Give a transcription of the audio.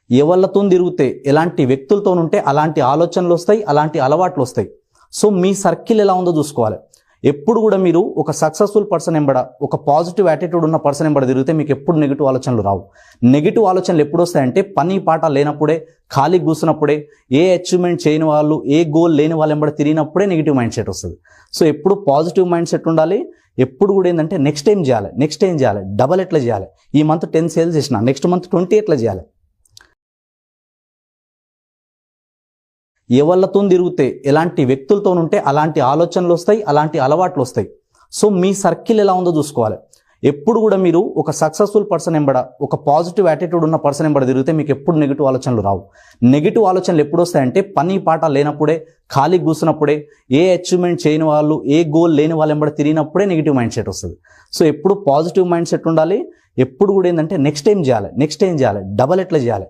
ఎవళ్ళతో తిరిగితే ఎలాంటి వ్యక్తులతో ఉంటే అలాంటి ఆలోచనలు వస్తాయి, అలాంటి అలవాట్లు వస్తాయి. సో మీ సర్కిల్ ఎలా ఉందో చూసుకోవాలి. ఎప్పుడు కూడా మీరు ఒక సక్సెస్ఫుల్ పర్సన్ ఎంబడ, ఒక పాజిటివ్ యాటిట్యూడ్ ఉన్న పర్సన్ ఎంబడ తిరిగితే మీకు ఎప్పుడు నెగిటివ్ ఆలోచనలు రావు. నెగిటివ్ ఆలోచనలు ఎప్పుడు వస్తాయంటే పని పాట లేనప్పుడే, ఖాళీ కూర్చున్నప్పుడే, ఏ అచీవ్మెంట్ చేయని వాళ్ళు, ఏ గోల్ లేని వాళ్ళు ఎంబడ తిరిగినప్పుడే నెగిటివ్ మైండ్ సెట్ వస్తుంది. సో ఎప్పుడు పాజిటివ్ మైండ్ సెట్ ఉండాలి. ఎప్పుడు కూడా ఏంటంటే నెక్స్ట్ ఏం చేయాలి, డబల్ ఎట్లా చేయాలి, ఈ మంత్ 10 సేల్స్ చేసిన నెక్స్ట్ మంత్ 20 ఎట్లా చేయాలి. ఎవళ్ళతో తిరిగితే ఎలాంటి వ్యక్తులతో ఉంటే అలాంటి ఆలోచనలు వస్తాయి, అలాంటి అలవాట్లు వస్తాయి. సో మీ సర్కిల్ ఎలా ఉందో చూసుకోవాలి. ఎప్పుడు కూడా మీరు ఒక సక్సెస్ఫుల్ పర్సన్ ఎంబడ, ఒక పాజిటివ్ యాటిట్యూడ్ ఉన్న పర్సన్ ఎంబడ తిరిగితే మీకు ఎప్పుడు నెగిటివ్ ఆలోచనలు రావు. నెగిటివ్ ఆలోచనలు ఎప్పుడు వస్తాయంటే పని పాట లేనప్పుడే, ఖాళీ కూర్చున్నప్పుడే, ఏ అచీవ్మెంట్ చేయని వాళ్ళు, ఏ గోల్ లేని వాళ్ళు ఎంబడ తిరిగినప్పుడే నెగిటివ్ మైండ్ సెట్ వస్తుంది. సో ఎప్పుడు పాజిటివ్ మైండ్ సెట్ ఉండాలి. ఎప్పుడు కూడా ఏంటంటే నెక్స్ట్ ఏం చేయాలి, డబల్ ఎట్లా చేయాలి,